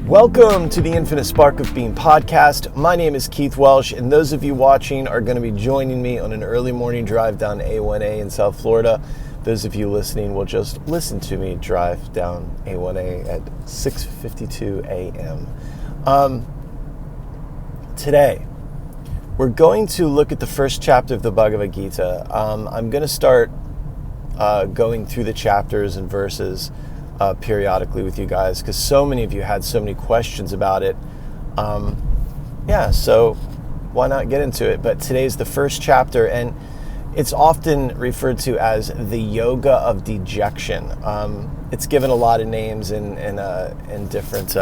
Welcome to the Infinite Spark of Being podcast. My name is Keith Welsh, and those of you watching are going to be joining me on an early morning drive down A1A in South Florida. Those of you listening will just listen to me drive down A1A at 6:52 a.m. Today, we're going to look at the first chapter of the Bhagavad Gita. I'm going to start going through the chapters and verses periodically with you guys because so many of you had so many questions about it. So why not get into it? But today's the first chapter, and it's often referred to as the yoga of dejection. It's given a lot of names in different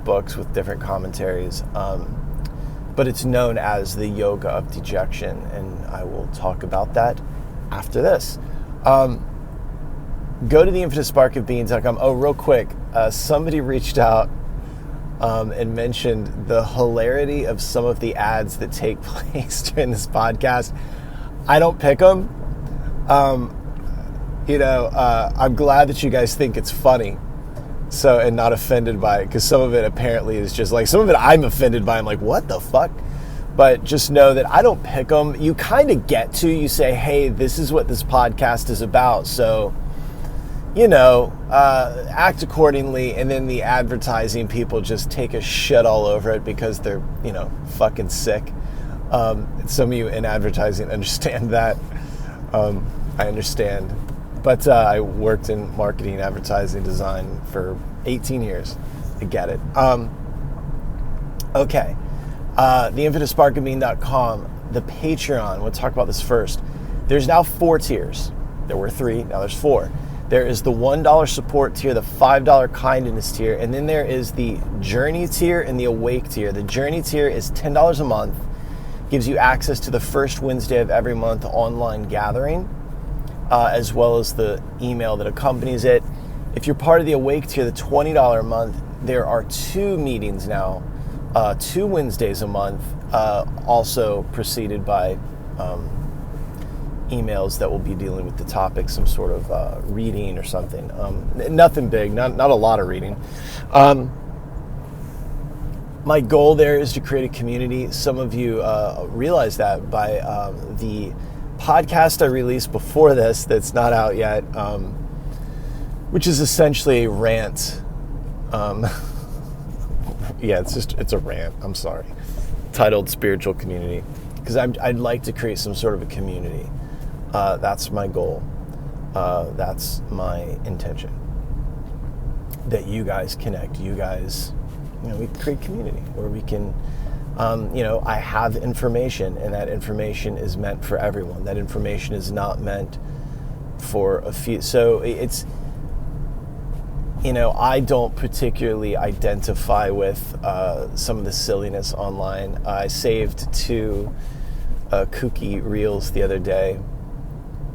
books with different commentaries, but it's known as the yoga of dejection, and I will talk about that after this. Go to the infinitesparkofbeing.com. Oh, real quick, somebody reached out and mentioned the hilarity of some of the ads that take place during this podcast. I don't pick them. I'm glad that you guys think it's funny, and not offended by it, because some of it apparently is just like, some of it I'm offended by. I'm like, what the fuck? But just know that I don't pick them. You kind of get to, you say, hey, this is what this podcast is about, so act accordingly, and then the advertising people just take a shit all over it because they're, fucking sick. Some of you in advertising understand that. I understand. But I worked in marketing, advertising, design for 18 years. I get it. Okay. theinfinitesparkofbeing.com, the Patreon. We'll talk about this first. There's now 4 tiers. There were 3, now there's 4. There is the $1 support tier, the $5 kindness tier, and then there is the Journey tier and the Awake tier. The Journey tier is $10 a month, gives you access to the first Wednesday of every month online gathering, as well as the email that accompanies it. If you're part of the Awake tier, the $20 a month, there are 2 meetings now, 2 Wednesdays a month, also preceded by emails that will be dealing with the topic, some sort of reading or something. Nothing big, not a lot of reading. My goal there is to create a community. Some of you realize that by the podcast I released before this that's not out yet, which is essentially a rant. It's a rant, I'm sorry, titled Spiritual Community, because I'd like to create some sort of a community. That's my goal. That's my intention. That you guys connect. You guys, we create community where we can, I have information, and that information is meant for everyone. That information is not meant for a few. So it's, I don't particularly identify with some of the silliness online. I saved 2 kooky reels the other day.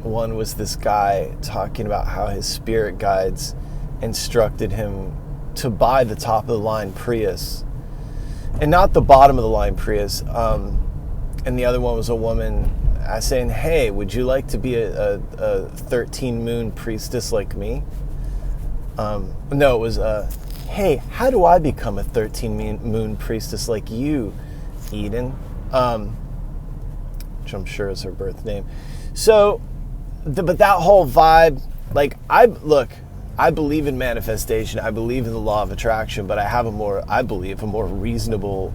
One was this guy talking about how his spirit guides instructed him to buy the top of the line Prius and not the bottom of the line Prius. And the other one was a woman saying, hey, would you like to be a 13 moon priestess like me? No, it was, hey, how do I become a 13 moon priestess like you, Eden? Which I'm sure is her birth name. So, but that whole vibe, I believe in manifestation. I believe in the law of attraction, but I believe a more reasonable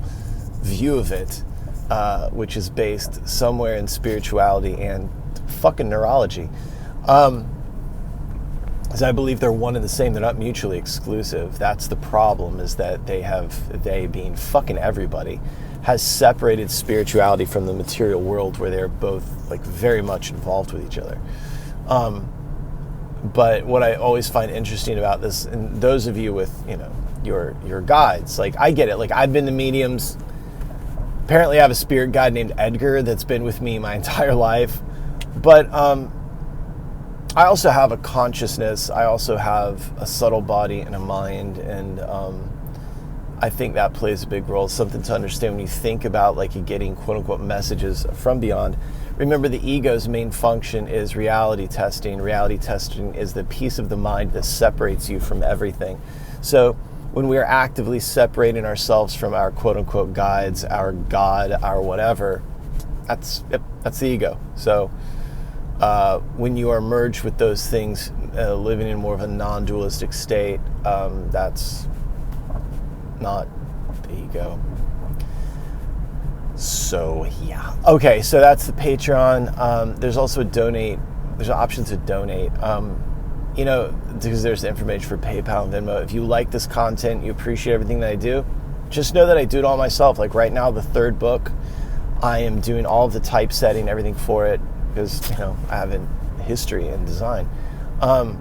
view of it, which is based somewhere in spirituality and fucking neurology. Because I believe they're one and the same. They're not mutually exclusive. That's the problem, is that they being fucking everybody, has separated spirituality from the material world, where they're both very much involved with each other. But what I always find interesting about this, and those of you with your guides, I get it. I've been to mediums. Apparently I have a spirit guide named Edgar that's been with me my entire life. But I also have a consciousness. I also have a subtle body and a mind, and I think that plays a big role. Something to understand when you think about you getting quote-unquote messages from beyond. Remember, the ego's main function is reality testing. Reality testing is the piece of the mind that separates you from everything. So when we are actively separating ourselves from our quote-unquote guides, our God, our whatever, that's the ego. So when you are merged with those things, living in more of a non-dualistic state, that's not the ego. So yeah. Okay, so that's the Patreon. There's also a donate. There's an option to donate. Because there's the information for PayPal and Venmo. If you like this content, you appreciate everything that I do, just know that I do it all myself. Like right now, the third book, I am doing all of the typesetting, everything for it, because I have a history in design. But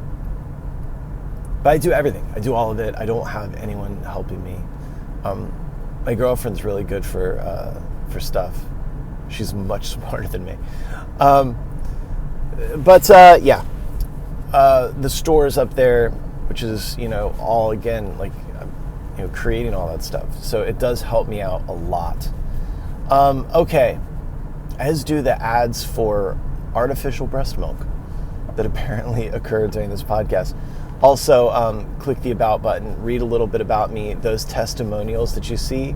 I do everything. I do all of it. I don't have anyone helping me. My girlfriend's really good for stuff. She's much smarter than me. The store's up there, which is, all again, like, creating all that stuff. So it does help me out a lot. Okay. As do the ads for artificial breast milk that apparently occurred during this podcast. Also, click the About button, read a little bit about me. Those testimonials that you see,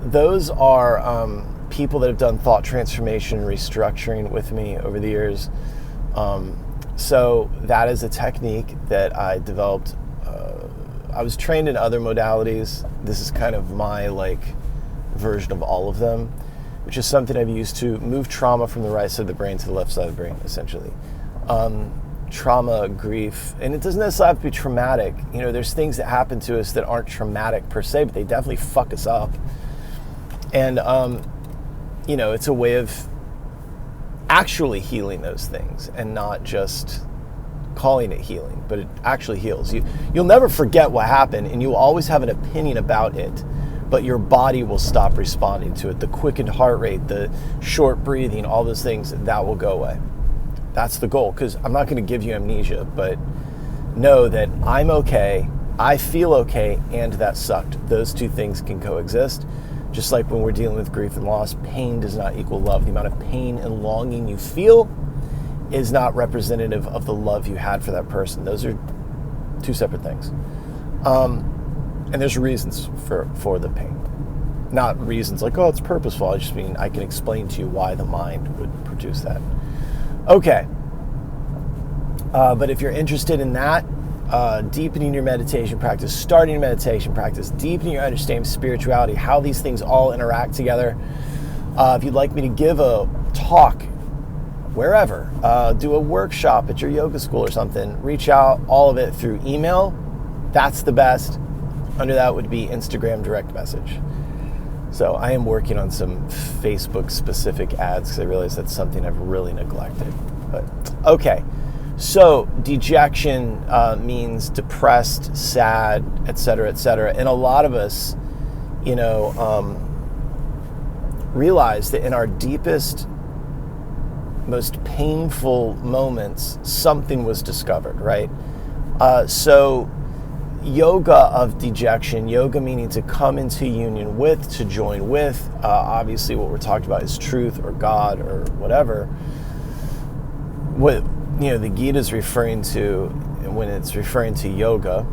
those are people that have done thought transformation and restructuring with me over the years. So that is a technique that I developed. I was trained in other modalities. This is kind of my version of all of them, which is something I've used to move trauma from the right side of the brain to the left side of the brain, essentially. Trauma, grief, and it doesn't necessarily have to be traumatic. There's things that happen to us that aren't traumatic per se, but they definitely fuck us up. And, it's a way of actually healing those things and not just calling it healing, but it actually heals. You'll never forget what happened, and you'll always have an opinion about it, but your body will stop responding to it. The quickened heart rate, the short breathing, all those things, that will go away. That's the goal, because I'm not going to give you amnesia, but know that I'm okay, I feel okay, and that sucked. Those two things can coexist. Just like when we're dealing with grief and loss, pain does not equal love. The amount of pain and longing you feel is not representative of the love you had for that person. Those are two separate things. And there's reasons for the pain. Not reasons like, it's purposeful. I just mean I can explain to you why the mind would produce that. Okay. But if you're interested in that, deepening your meditation practice, starting your meditation practice, deepening your understanding of spirituality, how these things all interact together. If you'd like me to give a talk wherever, do a workshop at your yoga school or something, reach out, all of it through email. That's the best. Under that would be Instagram direct message. So I am working on some Facebook specific ads because I realize that's something I've really neglected. But okay. So dejection means depressed, sad, etc., etc. And a lot of us, realize that in our deepest, most painful moments, something was discovered, right? So yoga of dejection, yoga meaning to come into union with, to join with. Obviously what we're talking about is truth or God or whatever. What the Gita is referring to, when it's referring to yoga,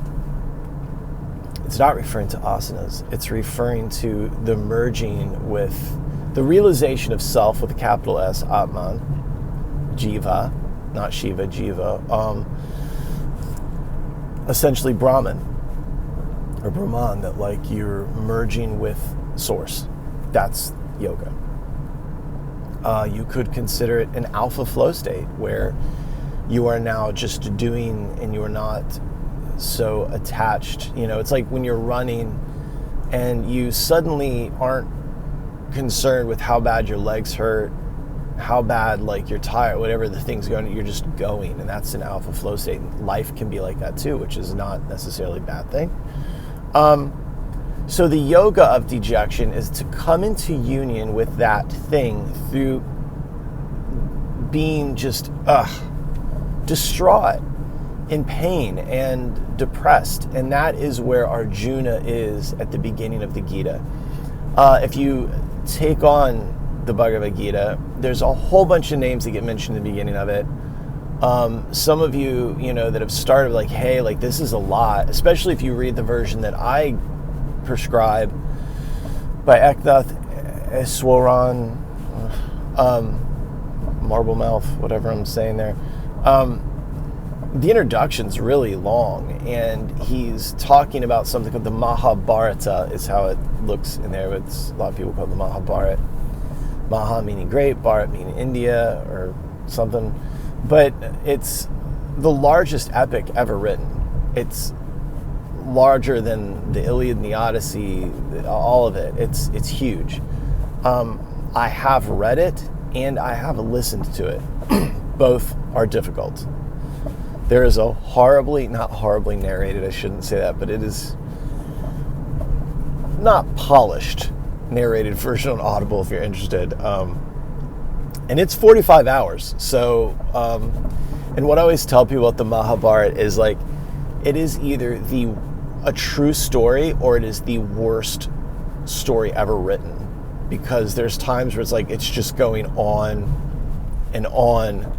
it's not referring to asanas. It's referring to the merging with the realization of self with a capital S, Atman, Jiva, not Shiva, Jiva, essentially Brahman or Brahman, that you're merging with Source. That's yoga. You could consider it an alpha flow state where you are now just doing and you are not so attached. It's like when you're running and you suddenly aren't concerned with how bad your legs hurt, how bad you're tired, whatever the thing's going, you're just going, and that's an alpha flow state. Life can be like that too, which is not necessarily a bad thing. So the yoga of dejection is to come into union with that thing through being just distraught, in pain and depressed. And that is where Arjuna is at the beginning of the Gita. If you take on the Bhagavad Gita, there's a whole bunch of names that get mentioned in the beginning of it. Some of you, that have started like, hey, like this is a lot, especially if you read the version that I prescribe by Eknath Eswaran, Marble Mouth, whatever I'm saying there. The introduction's really long, and he's talking about something called the Mahabharata, is how it looks in there. But a lot of people call it the Mahabharata. Maha meaning great, Bharat meaning India or something. But it's the largest epic ever written. It's larger than the Iliad and the Odyssey, all of it. It's huge. I have read it and I have listened to it. Both are difficult. There is a not horribly narrated, I shouldn't say that, but it is not polished narrated version on Audible if you're interested. And it's 45 hours. So, and what I always tell people about the Mahabharata is like, it is either a true story or it is the worst story ever written. Because there's times where it's like, it's just going on and on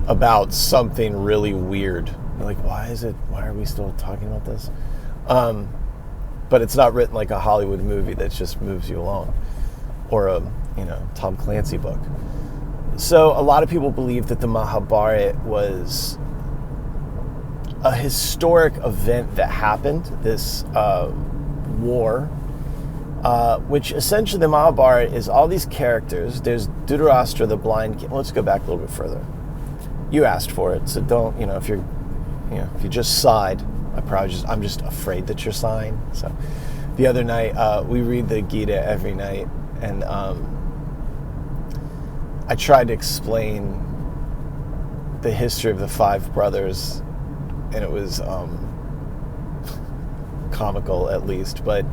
about something really weird. You're like, why are we still talking about this? But it's not written like a Hollywood movie that just moves you along, or a Tom Clancy book. So a lot of people believe that the Mahabharata was a historic event that happened, this war, which essentially the Mahabharata is all these characters. There's Dhritarashtra, the blind king. Let's go back a little bit further. You asked for it, so don't, if you just sighed, I'm just afraid that you're sighing. So the other night, we read the Gita every night, and I tried to explain the history of the five brothers, and it was comical at least. But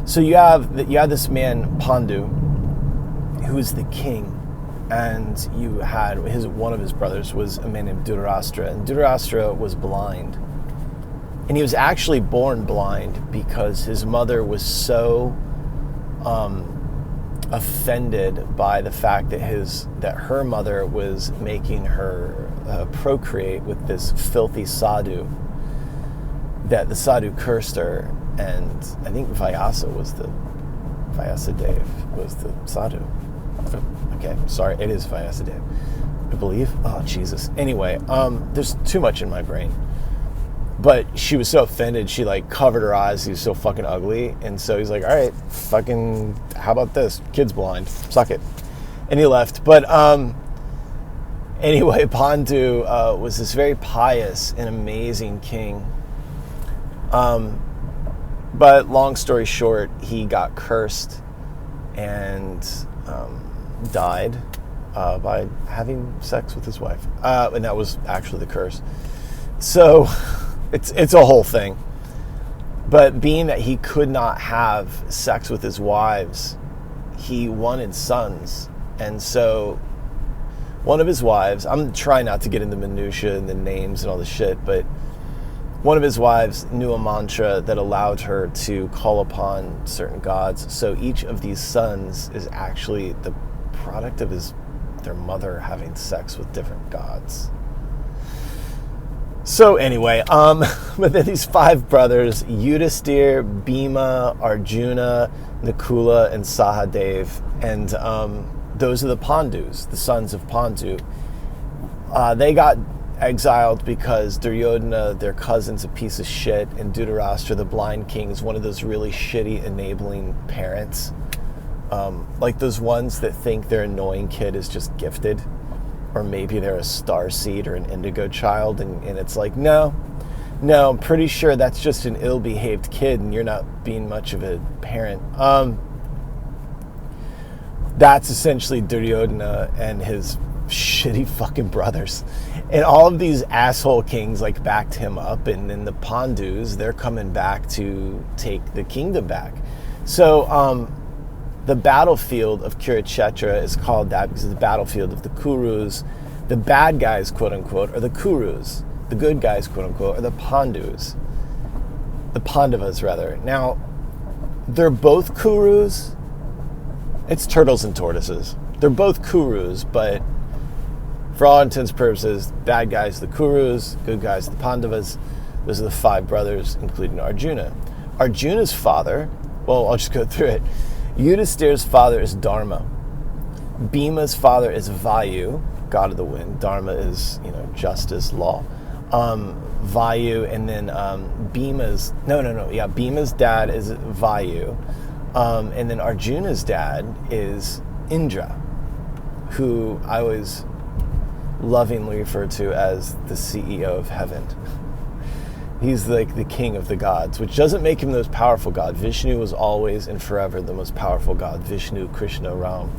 so you have this man Pandu, who is the king, and you had one of his brothers was a man named Dhritarashtra, and Dhritarashtra was blind. And he was actually born blind because his mother was so offended by the fact that her mother was making her procreate with this filthy sadhu, that the sadhu cursed her, and I think Vyasadeva was the sadhu. Okay, sorry, it is Vyasadeva, I believe. Oh, Jesus. Anyway, there's too much in my brain. But she was so offended, she like covered her eyes. He was so fucking ugly. And so he's like, all right, fucking, how about this? Kid's blind. Suck it. And he left. But anyway, Pandu was this very pious and amazing king. But long story short, he got cursed and died by having sex with his wife. And that was actually the curse. So it's a whole thing. But being that he could not have sex with his wives, he wanted sons. And so one of his wives, I'm trying not to get into minutiae and the names and all the shit, but one of his wives knew a mantra that allowed her to call upon certain gods. So each of these sons is actually the product of their mother having sex with different gods. So anyway, but then these five brothers, Yudhisthira, Bhima, Arjuna, Nakula, and Sahadev, and those are the Pandus, the sons of Pandu. They got exiled because Duryodhana, their cousin's a piece of shit, and Dhritarashtra, the blind king, is one of those really shitty enabling parents. Like those ones that think their annoying kid is just gifted. Or maybe they're a starseed or an indigo child, and it's like, no, I'm pretty sure that's just an ill-behaved kid, and you're not being much of a parent. That's essentially Duryodhana and his shitty fucking brothers. And all of these asshole kings like backed him up, and then the Pandus, they're coming back to take the kingdom back. So, the battlefield of Kurukshetra is called that because it's the battlefield of the Kurus. The bad guys, quote unquote, are the Kurus. The good guys, quote unquote, are the Pandus. The Pandavas, rather. Now, they're both Kurus. It's turtles and tortoises. They're both Kurus, but For all intents and purposes, bad guys, the Kurus, good guys, the Pandavas. Those are the 5 brothers, including Arjuna. Arjuna's father, well, I'll just go through it. Yudhisthira's father is Dharma. Bhima's father is Vayu, god of the wind. Dharma is, justice, law. Vayu, and then Bhima's dad is Vayu. And then Arjuna's dad is Indra, who I always lovingly refer to as the CEO of heaven. He's like the king of the gods, which doesn't make him the most powerful god. Vishnu was always and forever the most powerful god. Vishnu, Krishna, Ram,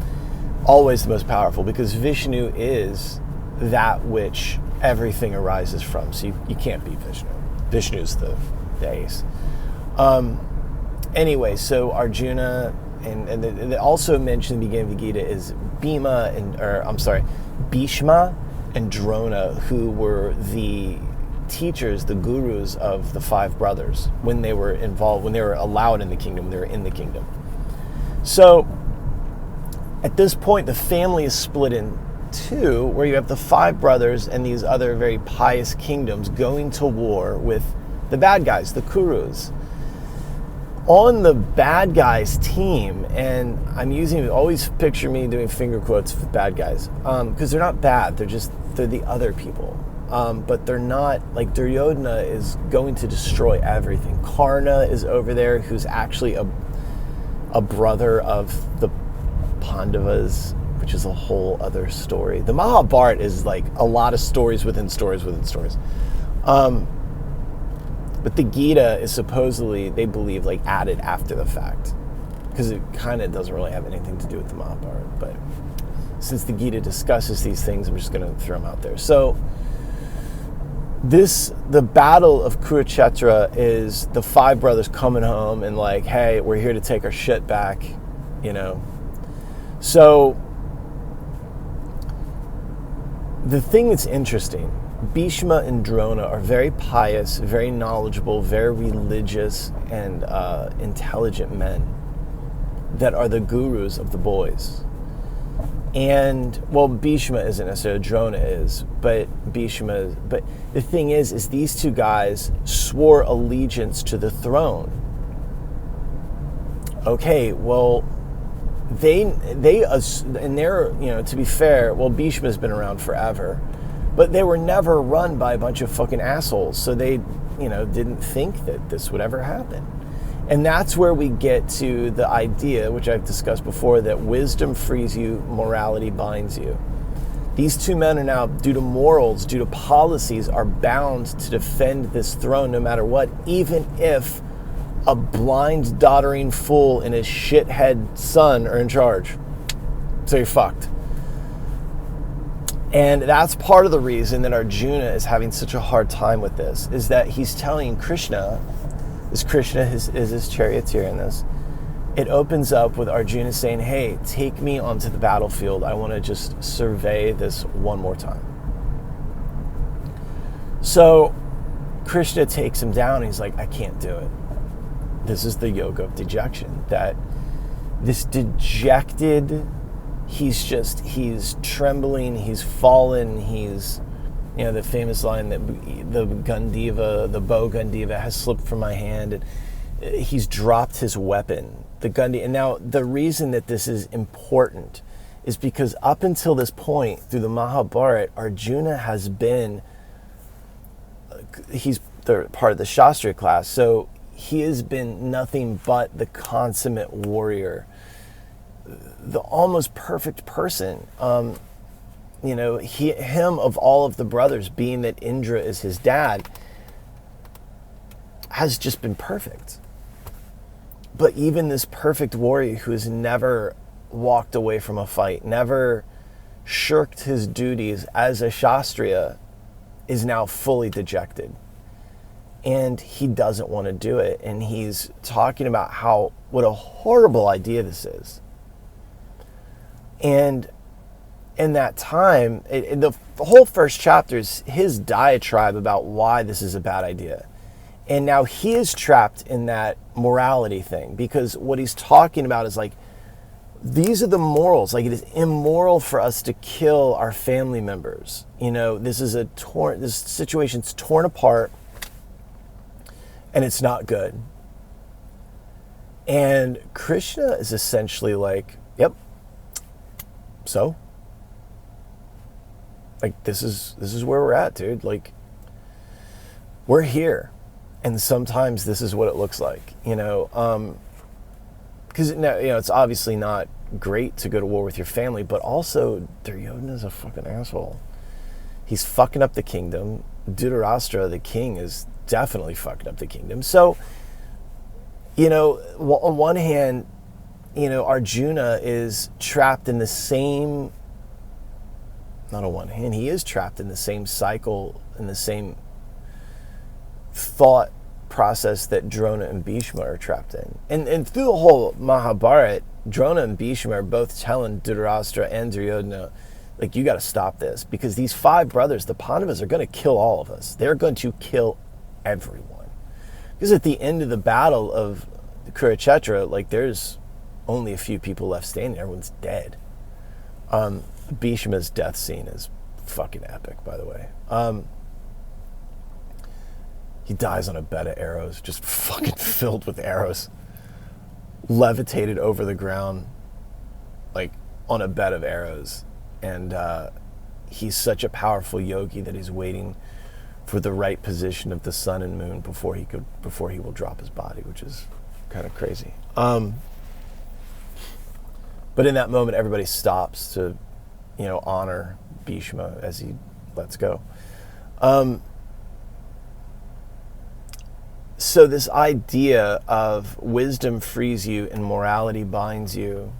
always the most powerful, because Vishnu is that which everything arises from. So you can't beat Vishnu. Vishnu's the ace. Anyway, so Arjuna, and also mentioned in the beginning of the Gita is Bhishma and Drona, who were the teachers, the gurus of the 5 brothers when they were allowed in the kingdom, they were in the kingdom. So at this point, the family is split in 2, where you have the 5 brothers and these other very pious kingdoms going to war with the bad guys, the Kurus. On the bad guys team, and always picture me doing finger quotes with bad guys, because they're not bad, they're the other people. But they're not, like Duryodhana is going to destroy everything. Karna is over there, who's actually a brother of the Pandavas, which is a whole other story. The Mahabharata is like a lot of stories within stories within stories. But the Gita is supposedly, they believe, like added after the fact, because it kind of doesn't really have anything to do with the Mahabharata. But since the Gita discusses these things, I'm just going to throw them out there. So the battle of Kurukshetra is the 5 brothers coming home and like, hey, we're here to take our shit back, So the thing that's interesting, Bhishma and Drona are very pious, very knowledgeable, very religious, and intelligent men that are the gurus of the boys. And, well, Bhishma isn't necessarily, Drona is, but the thing is these 2 guys swore allegiance to the throne. Okay, well, they're, to be fair, well, Bhishma's been around forever, but they were never run by a bunch of fucking assholes, so they, didn't think that this would ever happen. And that's where we get to the idea, which I've discussed before, that wisdom frees you, morality binds you. These 2 men are now, due to morals, due to policies, are bound to defend this throne no matter what, even if a blind, doddering fool and his shithead son are in charge. So you're fucked. And that's part of the reason that Arjuna is having such a hard time with this, is that he's telling Krishna is his charioteer in this. It opens up with Arjuna saying, hey, take me onto the battlefield. I want to just survey this one more time. So Krishna takes him down and he's like, I can't do it. This is the yoga of dejection. That this dejected, he's trembling, he's fallen, he's, the famous line that the bow Gandiva has slipped from my hand, and he's dropped his weapon, the Gandiva. And now the reason that this is important is because up until this point through the Mahabharata, Arjuna has been, he's part of the Shastriya class, so he has been nothing but the consummate warrior, the almost perfect person. Him of all of the brothers, being that Indra is his dad, has just been perfect. But even this perfect warrior who has never walked away from a fight, never shirked his duties as a Shastriya, is now fully dejected. And he doesn't want to do it. And he's talking about what a horrible idea this is. And in that time, the whole first chapter is his diatribe about why this is a bad idea. And now he is trapped in that morality thing, because what he's talking about is like these are the morals. Like, it is immoral for us to kill our family members. This situation's torn apart, and it's not good. And Krishna is essentially like, yep. So, like, this is where we're at, dude. Like, we're here, and sometimes this is what it looks like. Because it's obviously not great to go to war with your family, but also Duryodhana's a fucking asshole. He's fucking up the kingdom. Dhritarashtra, the king, is definitely fucking up the kingdom. So, on one hand, Arjuna is trapped in the same, not on one hand, he is trapped in the same cycle, in the same thought process that Drona and Bhishma are trapped in. And through the whole Mahabharata, Drona and Bhishma are both telling Dhritarashtra and Duryodhana, like, you got to stop this, because these 5 brothers, the Pandavas, are going to kill all of us. They're going to kill everyone. Because at the end of the battle of Kurukshetra, like, there's only a few people left standing. Everyone's dead. Bhishma's death scene is fucking epic, by the way. He dies on a bed of arrows, just fucking filled with arrows, levitated over the ground, like, on a bed of arrows. And he's such a powerful yogi that he's waiting for the right position of the sun and moon before he will drop his body, which is kind of crazy. But in that moment, everybody stops to, honor Bhishma as he lets go. So this idea of wisdom frees you and morality binds you.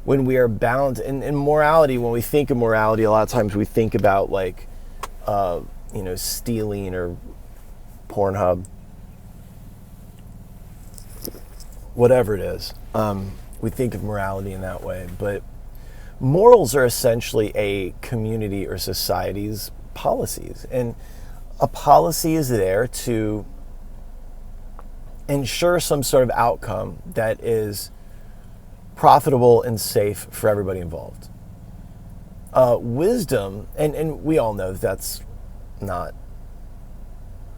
When we are bound in morality, when we think of morality, a lot of times we think about, like, stealing or Pornhub, whatever it is. We think of morality in that way, but morals are essentially a community or society's policies, and a policy is there to ensure some sort of outcome that is profitable and safe for everybody involved. Wisdom, and we all know that that's not,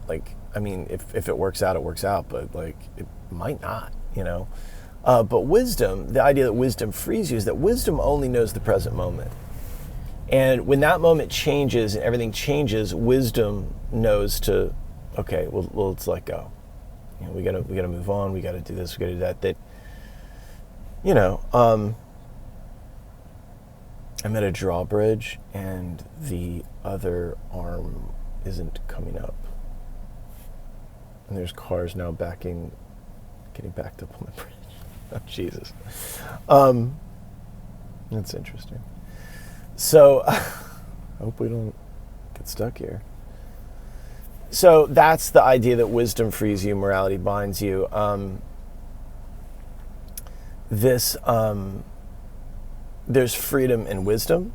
like, I mean, if it works out, it works out, but, like, it might not, But wisdom, the idea that wisdom frees you, is that wisdom only knows the present moment. And when that moment changes and everything changes, wisdom knows to, okay, well let's let go. We gotta move on. We gotta do this. We gotta do that. That, I'm at a drawbridge and the other arm isn't coming up, and there's cars now getting backed up on the bridge. Oh, Jesus. That's interesting. So, I hope we don't get stuck here. So that's the idea that wisdom frees you, morality binds you. There's freedom in wisdom,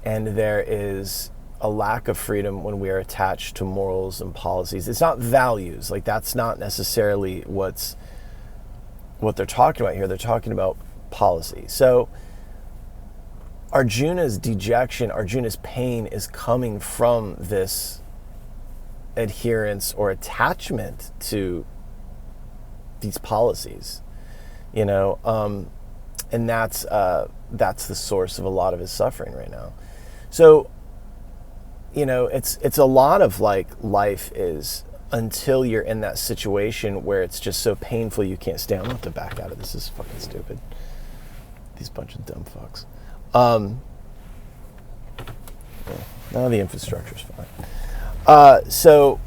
and there is a lack of freedom when we are attached to morals and policies. It's not values. Like, that's not necessarily what they're talking about here. They're talking about policy. So Arjuna's dejection, Arjuna's pain is coming from this adherence or attachment to these policies, and that's the source of a lot of his suffering right now. So, it's a lot of, like, life is, until you're in that situation where it's just so painful you can't stay. I'm going to have to back out of this. This is fucking stupid. These bunch of dumb fucks. Now the infrastructure's fine. So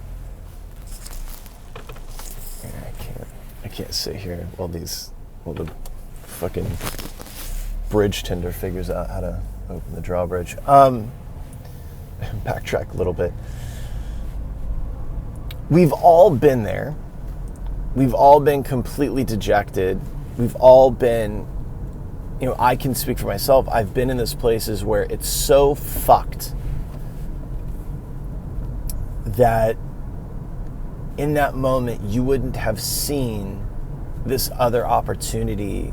I can't sit here while the fucking bridge tender figures out how to open the drawbridge. Backtrack a little bit. We've all been there. We've all been completely dejected. We've all been, I can speak for myself. I've been in those places where it's so fucked that in that moment you wouldn't have seen this other opportunity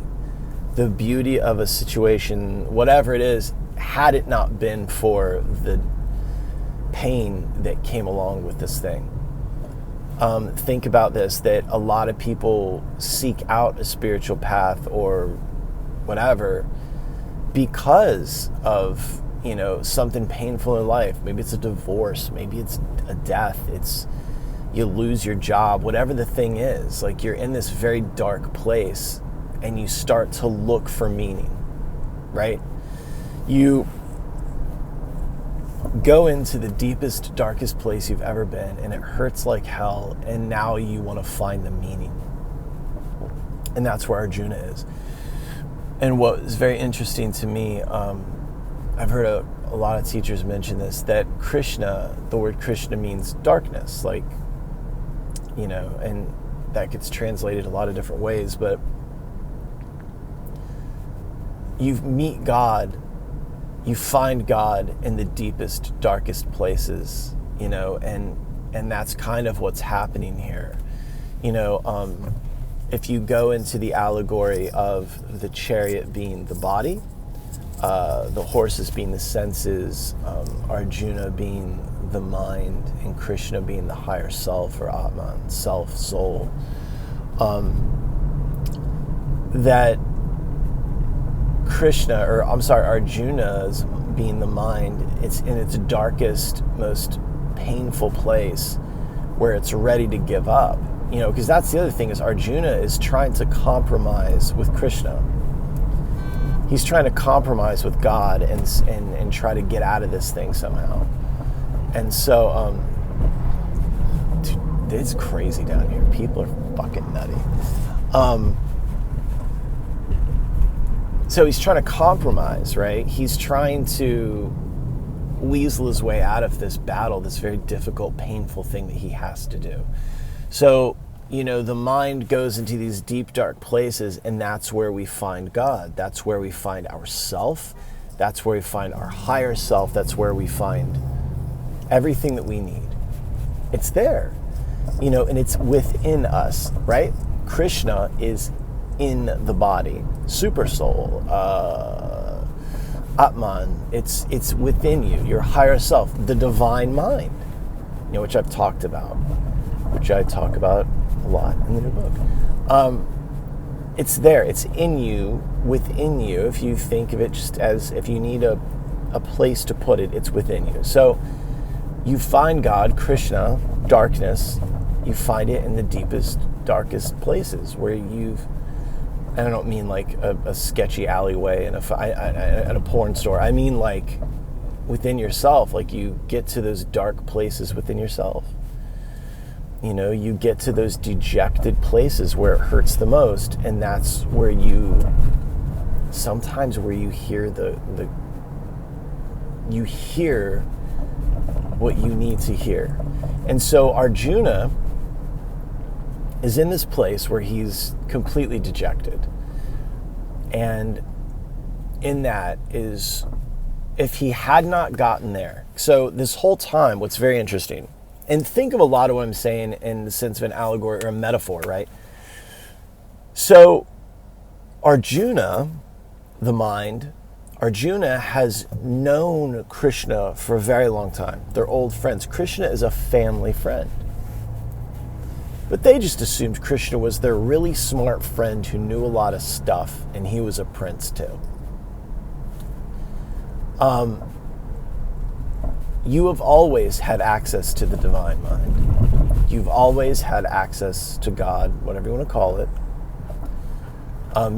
the beauty of a situation, whatever it is, had it not been for the pain that came along with this thing. Think about this, that a lot of people seek out a spiritual path or whatever because of, something painful in life. Maybe it's a divorce, maybe it's a death, it's you lose your job, whatever the thing is. Like, you're in this very dark place and you start to look for meaning, right? You go into the deepest, darkest place you've ever been, and it hurts like hell, and now you want to find the meaning. And that's where Arjuna is. And what is very interesting to me, I've heard a lot of teachers mention this, that Krishna, the word Krishna means darkness, like, and that gets translated a lot of different ways, but you meet God, you find God in the deepest, darkest places, and that's kind of what's happening here. If you go into the allegory of the chariot being the body, the horses being the senses, Arjuna being the mind, and Krishna being the higher self, or Atman, self, soul, that Arjuna's being the mind, it's in its darkest, most painful place where it's ready to give up. Because that's the other thing, is Arjuna is trying to compromise with Krishna. He's trying to compromise with God and try to get out of this thing somehow. And so, dude, it's crazy down here. People are fucking nutty. So he's trying to compromise, right? He's trying to weasel his way out of this battle, this very difficult, painful thing that he has to do. So, the mind goes into these deep, dark places, and that's where we find God. That's where we find ourself. That's where we find our higher self. That's where we find everything that we need. It's there, and it's within us, right? Krishna is in the body, super soul, Atman. It's within you, your higher self, the divine mind, which I've talked about, which I talk about a lot in the new book. It's there, it's in you, within you. If you think of it just as, if you need a place to put it, it's within you. So you find God, Krishna, darkness, you find it in the deepest, darkest places where and I don't mean like a sketchy alleyway at a porn store. I mean like within yourself, like you get to those dark places within yourself. You get to those dejected places where it hurts the most, and that's where you hear you hear what you need to hear. And so Arjuna is in this place where he's completely dejected. And in that is, if he had not gotten there. So this whole time, what's very interesting, and think of a lot of what I'm saying in the sense of an allegory or a metaphor, right? So Arjuna, the mind, Arjuna has known Krishna for a very long time. They're old friends. Krishna is a family friend. But they just assumed Krishna was their really smart friend who knew a lot of stuff, and he was a prince too. You have always had access to the divine mind. You've always had access to God, whatever you want to call it.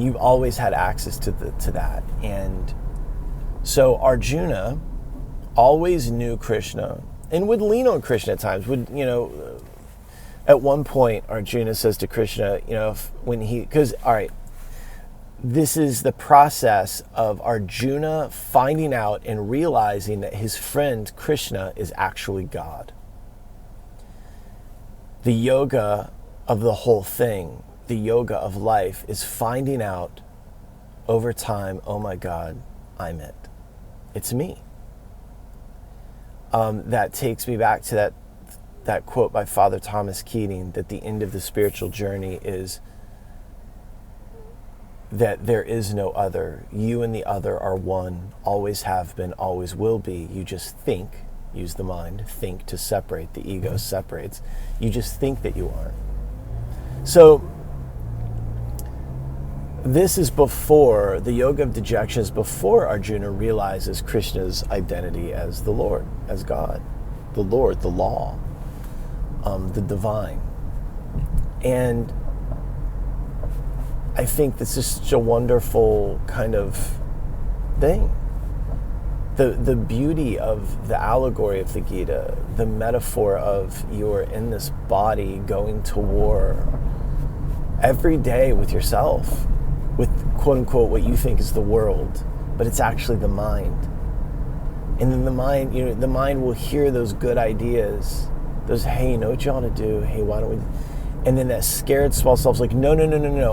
You've always had access to that. And so Arjuna always knew Krishna and would lean on Krishna at times. At one point, Arjuna says to Krishna, this is the process of Arjuna finding out and realizing that his friend Krishna is actually God. The yoga of the whole thing, the yoga of life, is finding out over time, oh my God, I'm it. It's me. That takes me back to that quote by Father Thomas Keating, that the end of the spiritual journey is that there is no other. You and the other are one, always have been, always will be. You just think, use the mind, think to separate. The ego separates. You just think that you are. So this is before, the yoga of dejection is before Arjuna realizes Krishna's identity as the Lord, as God, the Lord, the law, the divine. And I think this is such a wonderful kind of thing. The beauty of the allegory of the Gita, the metaphor of you're in this body going to war every day with yourself, with quote unquote what you think is the world, but it's actually the mind. And then the mind, the mind will hear those good ideas, those, hey, you know what you want to do? Hey, why don't we? And then that scared small self's like, no,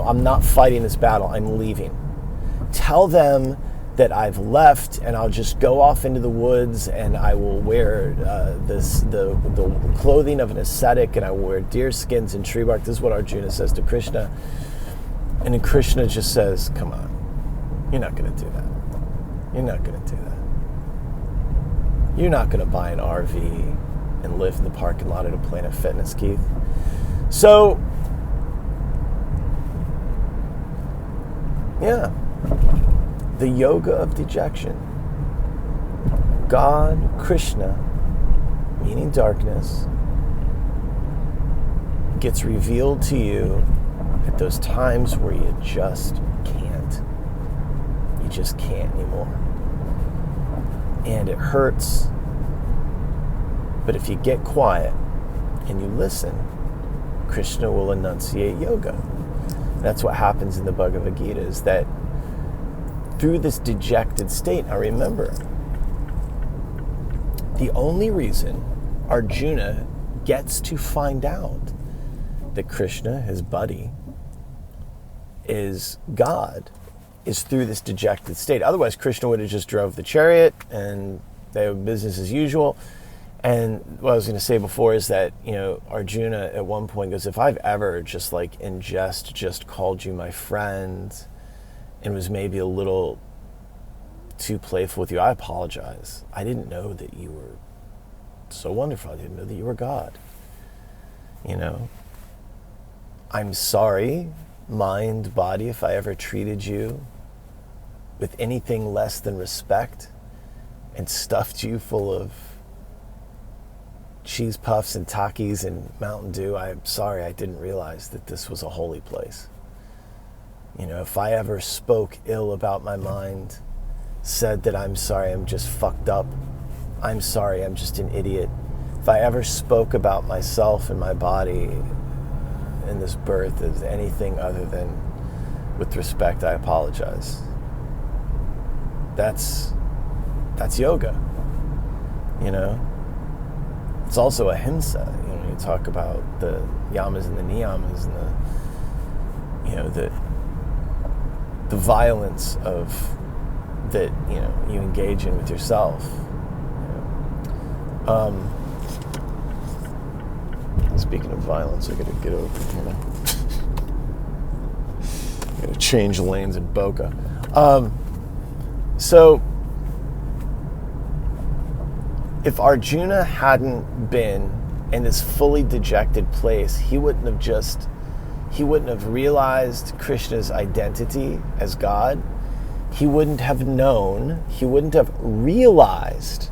I'm not fighting this battle, I'm leaving. Tell them that I've left and I'll just go off into the woods and I will wear the clothing of an ascetic and I will wear deer skins and tree bark. This is what Arjuna says to Krishna. And then Krishna just says, come on, you're not going to do that. You're not going to do that. You're not going to buy an RV and live in the parking lot at a Planet Fitness, Keith. So, yeah, the yoga of dejection. God, Krishna, meaning darkness, gets revealed to you at those times where you just can't. You just can't anymore. And it hurts. But if you get quiet and you listen, Krishna will enunciate yoga. That's what happens in the Bhagavad Gita, is that through this dejected state, now remember, the only reason Arjuna gets to find out that Krishna, his buddy, is God, is through this dejected state. Otherwise, Krishna would have just drove the chariot and they have business as usual. And what I was going to say before is that, Arjuna at one point goes, if I've ever just like in jest just called you my friend and was maybe a little too playful with you, I apologize. I didn't know that you were so wonderful. I didn't know that you were God. I'm sorry, mind, body, if I ever treated you with anything less than respect and stuffed you full of cheese puffs and Takis and Mountain Dew. I'm sorry, I didn't realize that this was a holy place. If I ever spoke ill about my mind, said that I'm sorry, I'm just fucked up, I'm sorry, I'm just an idiot. If I ever spoke about myself and my body in this birth as anything other than with respect, I apologize. That's yoga, It's also ahimsa. You talk about the yamas and the niyamas and the violence of that you engage in with yourself. Speaking of violence, I gotta get over here. I gotta change lanes in Boca. So if Arjuna hadn't been in this fully dejected place, he wouldn't have realized Krishna's identity as God. He wouldn't have known, he wouldn't have realized,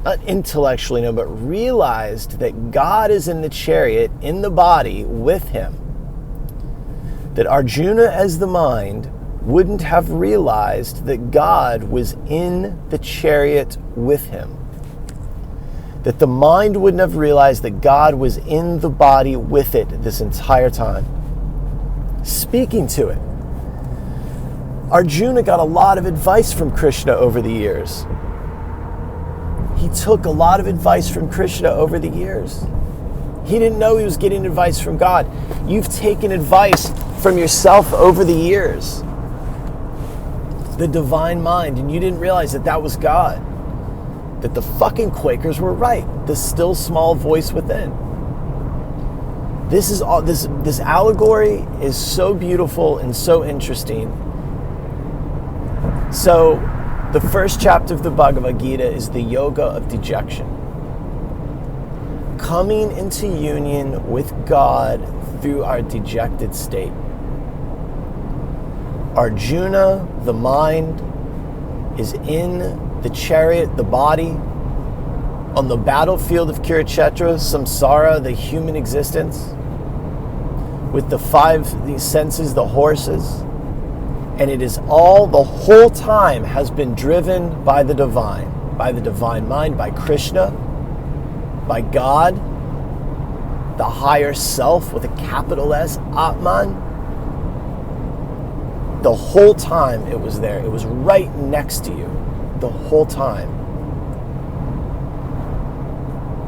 not intellectually known, but realized that God is in the chariot, in the body, with him. That Arjuna as the mind wouldn't have realized that God was in the chariot with him. That the mind wouldn't have realized that God was in the body with it this entire time, speaking to it. Arjuna got a lot of advice from Krishna over the years. He took a lot of advice from Krishna over the years. He didn't know he was getting advice from God. You've taken advice from yourself over the years, the divine mind, and you didn't realize that that was God. That the fucking Quakers were right. The still small voice within. This allegory is so beautiful and so interesting. So, the first chapter of the Bhagavad Gita is the yoga of dejection. Coming into union with God through our dejected state. Arjuna, the mind, is in the chariot, the body, on the battlefield of Kurukshetra, samsara, the human existence, with these senses, the horses, and it is all, the whole time has been driven by the divine mind, by Krishna, by God, the higher self with a capital S, Atman. The whole time it was there. It was right next to you the whole time.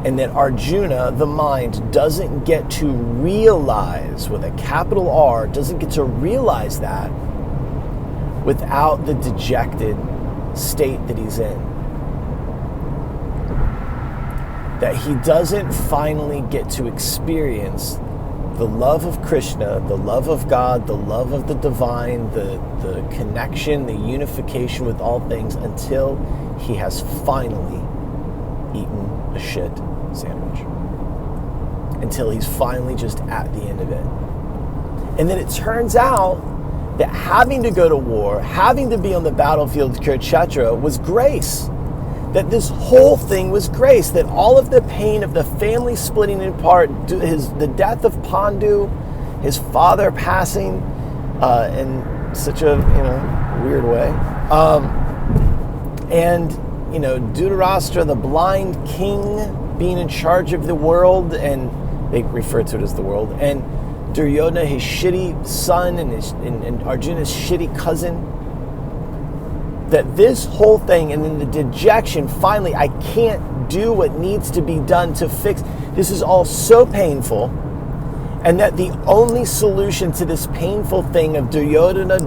And that Arjuna, the mind, doesn't get to realize, with a capital R, doesn't get to realize that without the dejected state that he's in. That he doesn't finally get to experience the love of Krishna, the love of God, the love of the divine, the connection, the unification with all things, until he has finally eaten a shit sandwich. Until he's finally just at the end of it. And then it turns out that having to go to war, having to be on the battlefield of Kurukshetra was grace. That this whole thing was grace. That all of the pain of the family splitting apart, the death of Pandu, his father passing in such a weird way, and Dhritarashtra, the blind king, being in charge of the world, and they refer to it as the world, and Duryodhana, his shitty son, and Arjuna's shitty cousin. That this whole thing, and then the dejection, finally, I can't do what needs to be done to fix. This is all so painful, and that the only solution to this painful thing of Duryodhana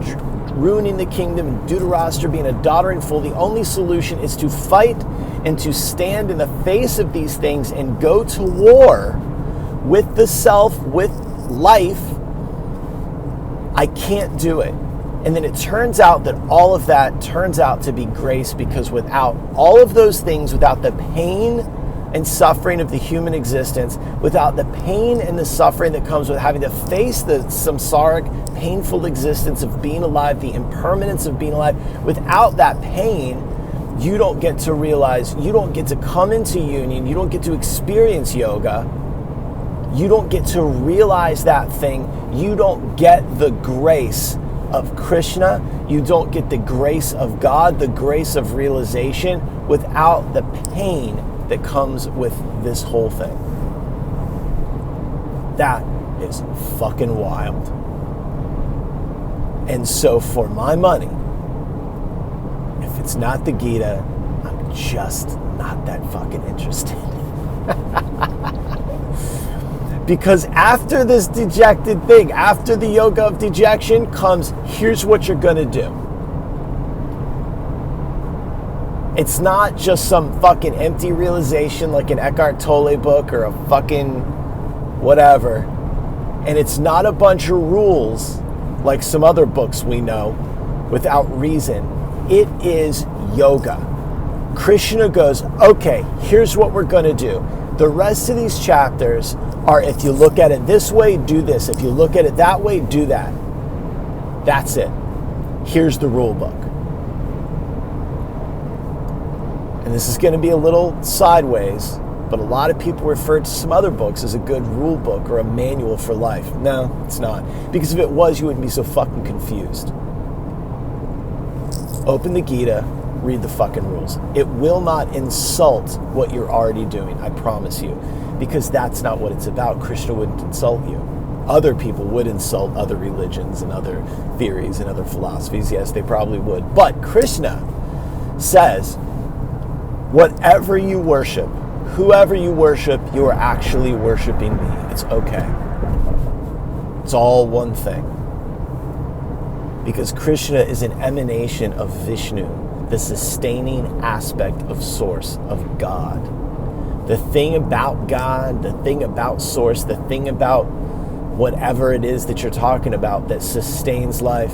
ruining the kingdom and Dhritarashtra being a doddering fool, the only solution is to fight and to stand in the face of these things and go to war with the self, with life. I can't do it. And then it turns out that all of that turns out to be grace, because without all of those things, without the pain and suffering of the human existence, without the pain and the suffering that comes with having to face the samsaric, painful existence of being alive, the impermanence of being alive, without that pain, you don't get to realize, you don't get to come into union, you don't get to experience yoga, you don't get to realize that thing, you don't get the grace of Krishna, you don't get the grace of God, the grace of realization, without the pain that comes with this whole thing. That is fucking wild. And so for my money, if it's not the Gita, I'm just not that fucking interested. Because after this dejected thing, after the yoga of dejection comes, here's what you're gonna do. It's not just some fucking empty realization like an Eckhart Tolle book or a fucking whatever. And it's not a bunch of rules like some other books we know without reason. It is yoga. Krishna goes, okay, here's what we're gonna do. The rest of these chapters are, if you look at it this way, do this. If you look at it that way, do that. That's it. Here's the rule book. And this is going to be a little sideways, but a lot of people refer to some other books as a good rule book or a manual for life. No, it's not. Because if it was, you wouldn't be so fucking confused. Open the Gita, read the fucking rules. It will not insult what you're already doing, I promise you. Because that's not what it's about. Krishna wouldn't insult you. Other people would insult other religions and other theories and other philosophies. Yes, they probably would. But Krishna says, whatever you worship, whoever you worship, you are actually worshiping me. It's okay. It's all one thing. Because Krishna is an emanation of Vishnu, the sustaining aspect of Source, of God. The thing about God, the thing about Source, the thing about whatever it is that you're talking about that sustains life.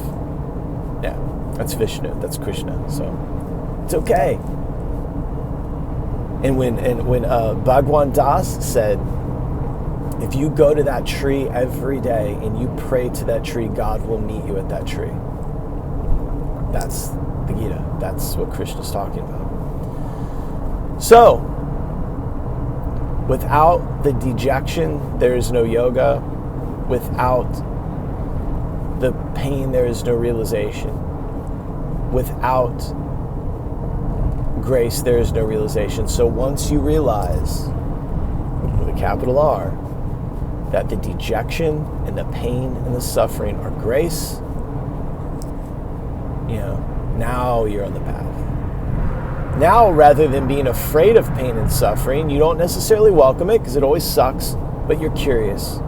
Yeah, that's Vishnu, that's Krishna. So it's okay. And when Bhagwan Das said, if you go to that tree every day and you pray to that tree, God will meet you at that tree. That's the Gita. That's what Krishna's talking about. So, without the dejection, there is no yoga. Without the pain, there is no realization. Without grace, there is no realization. So once you realize, with a capital R, that the dejection and the pain and the suffering are grace, now you're on the path. Now, rather than being afraid of pain and suffering, you don't necessarily welcome it because it always sucks, but you're curious.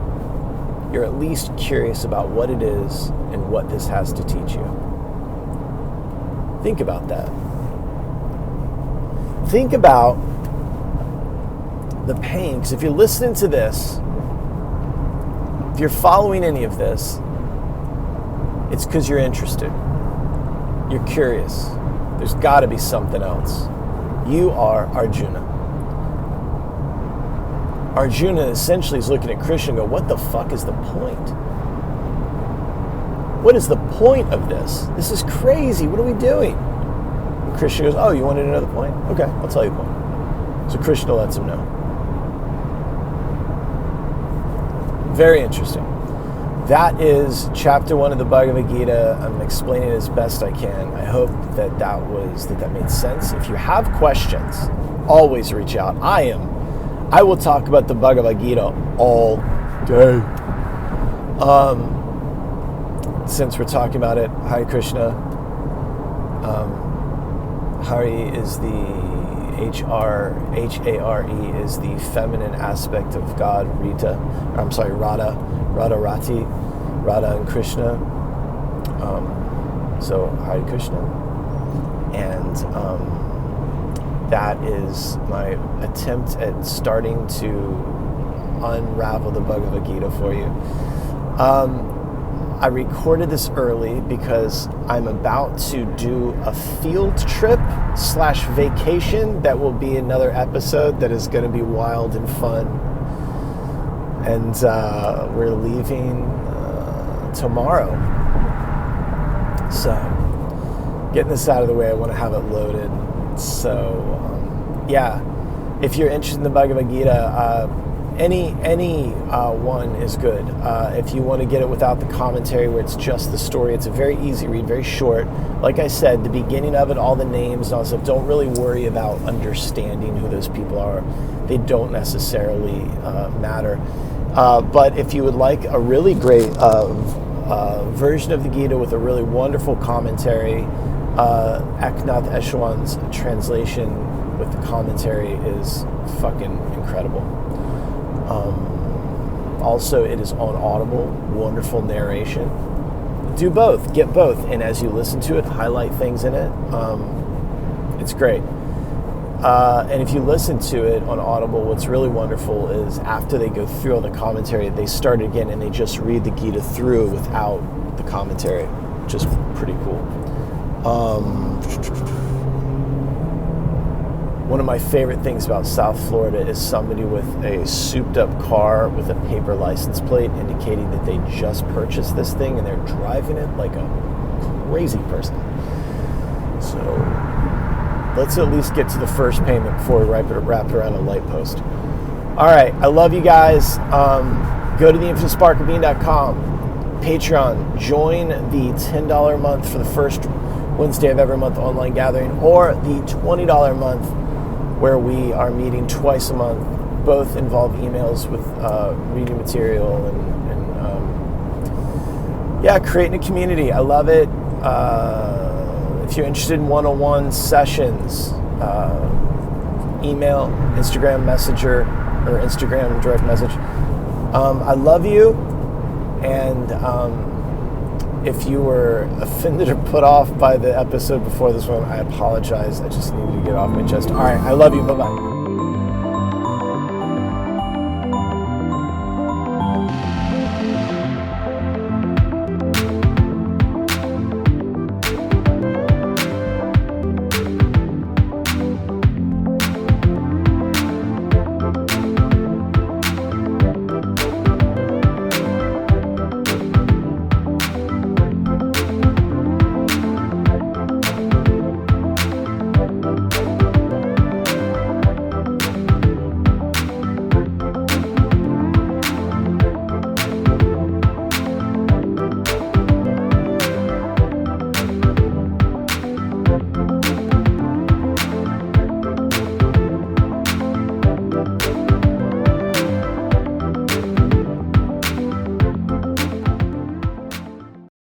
You're at least curious about what it is and what this has to teach you. Think about that. Think about the pain, because if you're listening to this, if you're following any of this, it's because you're interested. You're curious. There's got to be something else. You are Arjuna. Arjuna essentially is looking at Krishna and go, what the fuck is the point? What is the point of this? This is crazy. What are we doing? And Krishna goes, oh, you wanted another point? Okay, I'll tell you the point. So Krishna lets him know. Very interesting. That is chapter 1 of the Bhagavad Gita. I'm explaining it as best I can. I hope that made sense. If you have questions, always reach out. I will talk about the Bhagavad Gita all day. Since we're talking about it, Hare Krishna. Hari is the H-R-A-R-E is the feminine aspect of God, Radha and Krishna. So Hare Krishna. And that is my attempt at starting to unravel the Bhagavad Gita for you. I recorded this early because I'm about to do a field trip / vacation that will be another episode that is going to be wild and fun. And we're leaving tomorrow. So, getting this out of the way, I want to have it loaded. So, if you're interested in the Bhagavad Gita, any one is good. If you want to get it without the commentary where it's just the story, it's a very easy read, very short. Like I said, the beginning of it, all the names and all that stuff, don't really worry about understanding who those people are. They don't necessarily matter. But if you would like a really great version of the Gita with a really wonderful commentary, Eknath Eshwan's translation with the commentary is fucking incredible. Also, it is on Audible, wonderful narration. Do both, get both, and as you listen to it, highlight things in it. It's great. And if you listen to it on Audible, what's really wonderful is after they go through all the commentary, they start again and they just read the Gita through without the commentary, which is pretty cool. One of my favorite things about South Florida is somebody with a souped up car with a paper license plate indicating that they just purchased this thing and they're driving it like a crazy person. So let's at least get to the first payment before we wrap it around a light post. All right, I love you guys. Go to theinfinitesparkofbeing.com, Patreon, join the $10 a month for the first Wednesday of every month online gathering, or the $20 a month where we are meeting twice a month. Both involve emails with reading material and creating a community. I love it. If you're interested in one-on-one sessions, email, Instagram Messenger, or Instagram direct message. I love you, and if you were offended or put off by the episode before this one, I apologize. I just needed to get off my chest. All right, I love you. Bye-bye.